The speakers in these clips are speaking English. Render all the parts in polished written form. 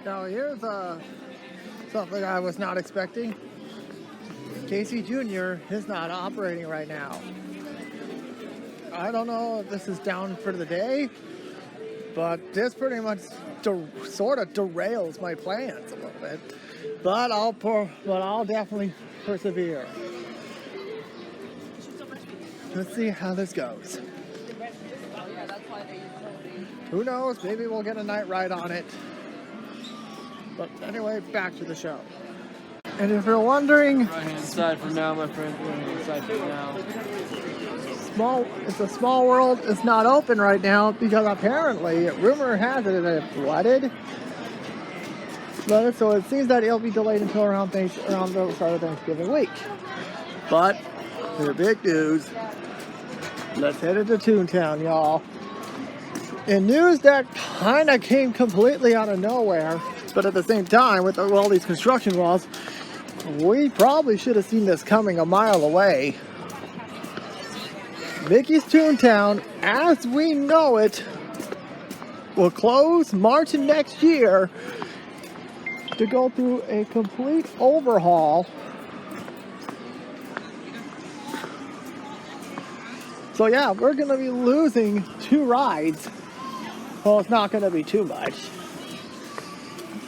Now here's something I was not expecting. Casey Jr. is not operating right now. I don't know if this is down for the day, but this pretty much sort of derails my plans a little bit. But I'll definitely persevere. Let's see how this goes. Who knows? Maybe we'll get a night ride on it. But anyway, back to the show. And if you're wondering, Right-hand side for now, my friend. Right-hand side for now. It's a small world. It's not open right now because apparently, rumor has it that it flooded. So it seems that it'll be delayed until around the start of Thanksgiving week. But the big news. Let's head into Toontown, y'all. In news that kind of came completely out of nowhere, but at the same time, with all these construction walls, we probably should have seen this coming a mile away. Mickey's Toontown, as we know it, will close March of next year to go through a complete overhaul. So yeah, we're going to be losing 2 rides. Well, it's not going to be too much.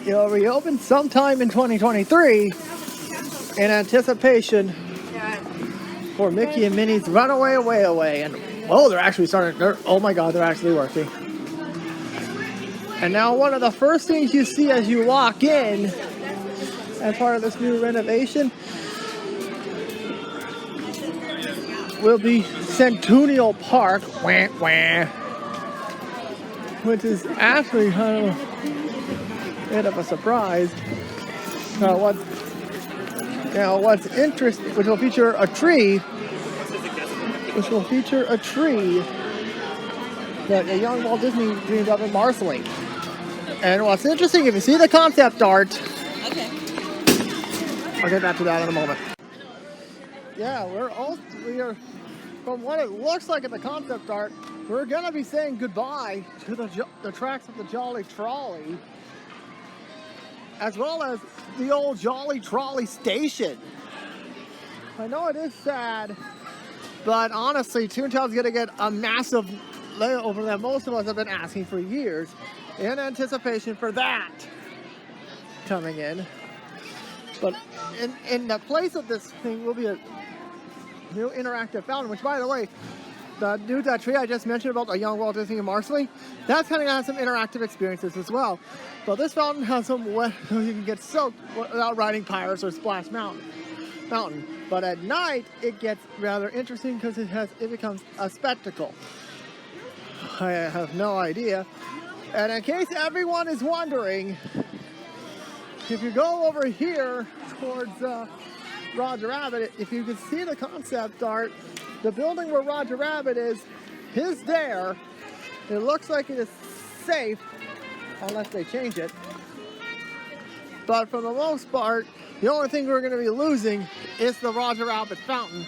It'll reopen sometime in 2023 in anticipation for Mickey and Minnie's Runaway Away. And they're actually oh my God, they're actually working. And now one of the first things you see as you walk in, as part of this new renovation, will be Centennial Park, which is actually kind of a bit of a surprise. What's interesting, which will feature a tree that a young Walt Disney dreamed of in Marceline. And what's interesting, if you see the concept art, I'll get back to that in a moment. Yeah, we are, from what it looks like in the concept art, we're going to be saying goodbye to the tracks of the Jolly Trolley, as well as the old Jolly Trolley station. I know it is sad, but honestly, Toontown's going to get a massive layover that most of us have been asking for years in anticipation for that coming in. But in the place of this thing will be a new interactive fountain, which, by the way, that tree I just mentioned about a young Walt Disney and Marceline, that's going to have some interactive experiences as well. But this fountain has some wet, you can get soaked without riding Pirates or Splash Mountain. But at night, it gets rather interesting because it becomes a spectacle. I have no idea. And in case everyone is wondering, if you go over here towards Roger Rabbit, if you can see the concept art, the building where Roger Rabbit is there. It looks like it is safe, unless they change it. But for the most part, the only thing we're going to be losing is the Roger Rabbit fountain,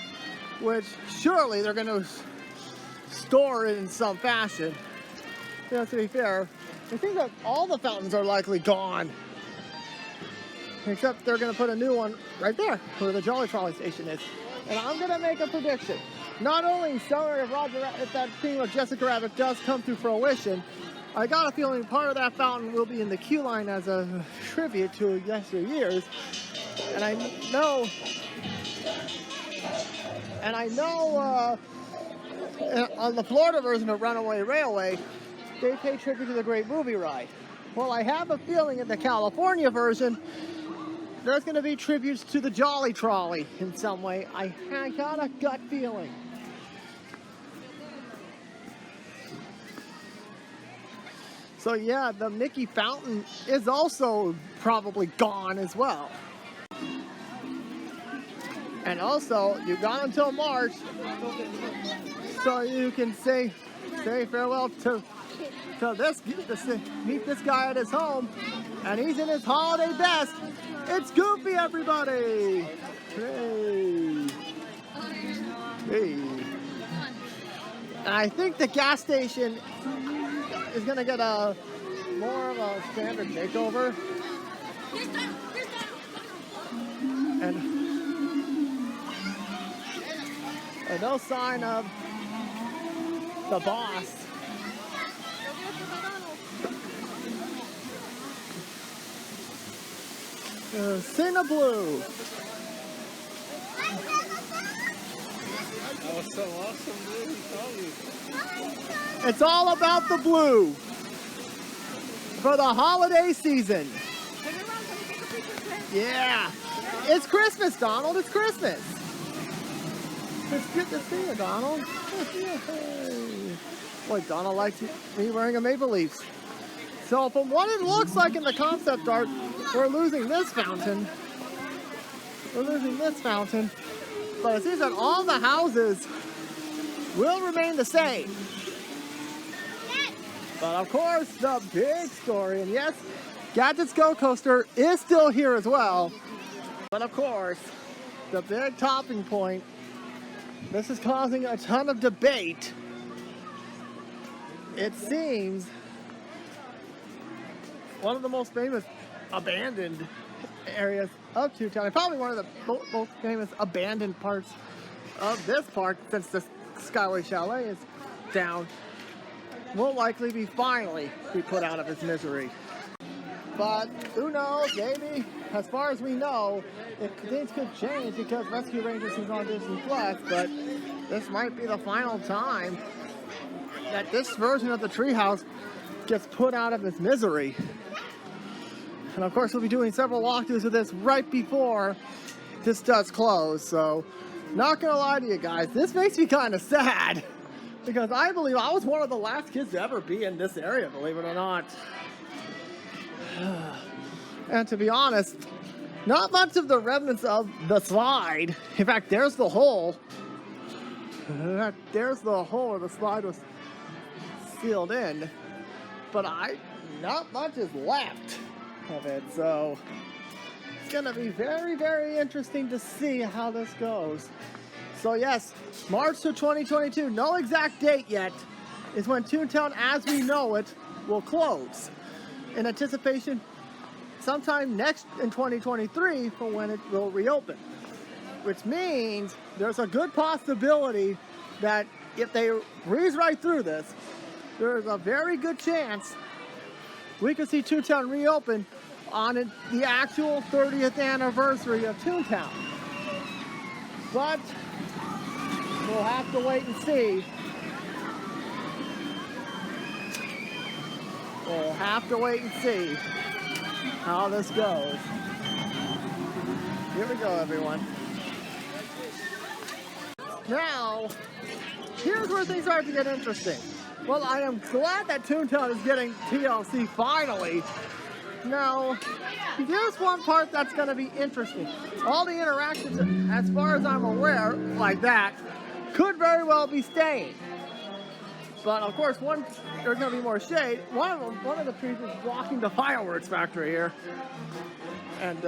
which surely they're going to store it in some fashion. To be fair, I think that all the fountains are likely gone. Except they're going to put a new one right there, where the Jolly Trolley station is. And I'm going to make a prediction. Not only sorry if that theme of Jessica Rabbit does come to fruition, I got a feeling part of that fountain will be in the queue line as a tribute to yesteryears. And I know on the Florida version of Runaway Railway, they pay tribute to the Great Movie Ride. Well, I have a feeling in the California version, there's going to be tributes to the Jolly Trolley in some way. I got a gut feeling. So yeah, the Mickey fountain is also probably gone as well. And also, you got until March, so you can say farewell to meet this guy at his home, and he's in his holiday best. It's Goofy, everybody! Hey! Hey! And I think the gas station is gonna get a more of a standard makeover. And no sign of the boss. Cinna Blue. That was so awesome, dude. He told you. It's all about the blue for the holiday season. Yeah. It's Christmas, Donald. It's Christmas. It's good to see you, Donald. Boy, Donald likes me wearing a Maple Leafs. So from what it looks like in the concept art, we're losing this fountain. We're losing this fountain. But it seems that all the houses will remain the same. But of course, the big story, and yes, Gadget's Go Coaster is still here as well. But of course, the big topping point, this is causing a ton of debate. It seems one of the most famous abandoned areas of Toontown, and probably one of the most famous abandoned parts of this park, since the Skyway Chalet is down, will likely finally be put out of its misery. But who knows, maybe, as far as we know, things could change because Rescue Rangers is on Disney Plus, but this might be the final time that this version of the treehouse gets put out of its misery. And of course, we'll be doing several walkthroughs of this right before this does close, so not gonna lie to you guys, this makes me kind of sad. Because I believe I was one of the last kids to ever be in this area, believe it or not. And to be honest, not much of the remnants of the slide. In fact, there's the hole. There's the hole where the slide was sealed in. But not much is left of it, so it's gonna be very, very interesting to see how this goes. So yes, March of 2022, no exact date yet, is when Toontown as we know it will close. In anticipation, sometime next in 2023 for when it will reopen. Which means there's a good possibility that if they breeze right through this, there's a very good chance we could see Toontown reopen on the actual 30th anniversary of Toontown. But we'll have to wait and see. We'll have to wait and see how this goes. Here we go, everyone. Now, here's where things start to get interesting. Well, I am glad that Toontown is getting TLC finally. Now, here's one part that's going to be interesting. All the interactions, as far as I'm aware, like that, could very well be staying. But of course, there's going to be more shade. One of the trees is blocking the fireworks factory here. And,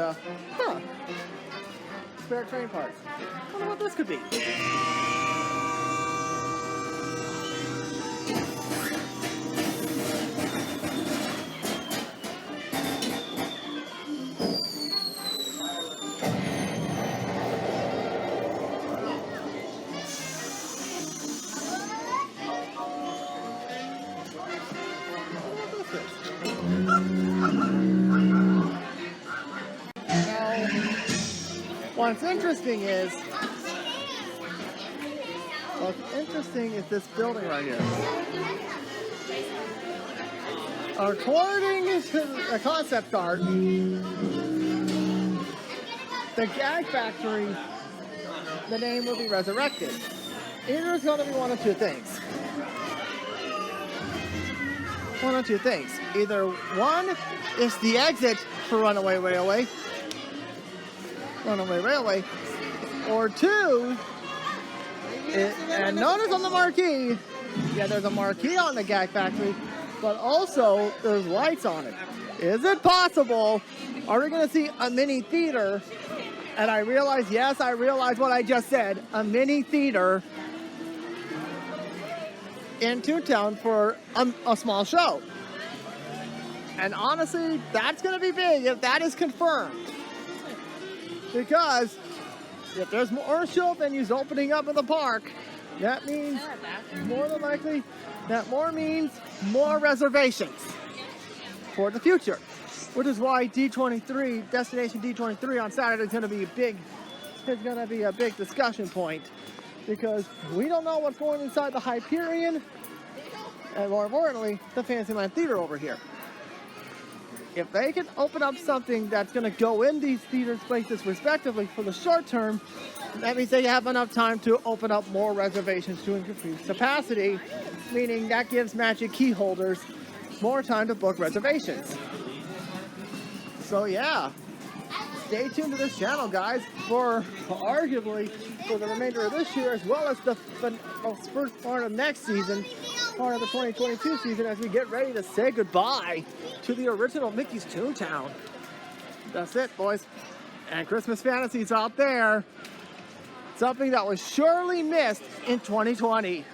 spare train parts. I wonder what this could be. What's interesting is this building right here. According to the concept art, the Gag Factory, the name will be resurrected. Either it's going to be one of two things. One of two things. Either one is the exit for Runaway Railway, or two, and notice on the marquee, yeah, there's a marquee on the Gag Factory, but also there's lights on it. Is it possible? Are we going to see a mini theater? And I realize what I just said, a mini theater in Toontown for a small show. And honestly, that's going to be big if that is confirmed. Because if there's more show venues opening up in the park, that means more than likely that means more reservations for the future. Which is why D23, Destination D23 on Saturday is going to be a big discussion point. Because we don't know what's going inside the Hyperion, and more importantly, the Fantasyland Theater over here. If they can open up something that's going to go in these theater spaces respectively for the short term, that means they have enough time to open up more reservations to increase capacity, meaning that gives Magic key holders more time to book reservations. So yeah, stay tuned to this channel, guys, for arguably for the remainder of this year, as well as the first part of next season, part of the 2022 season, as we get ready to say goodbye to the original Mickey's Toontown. That's it, boys. And Christmas fantasies out there. Something that was surely missed in 2020.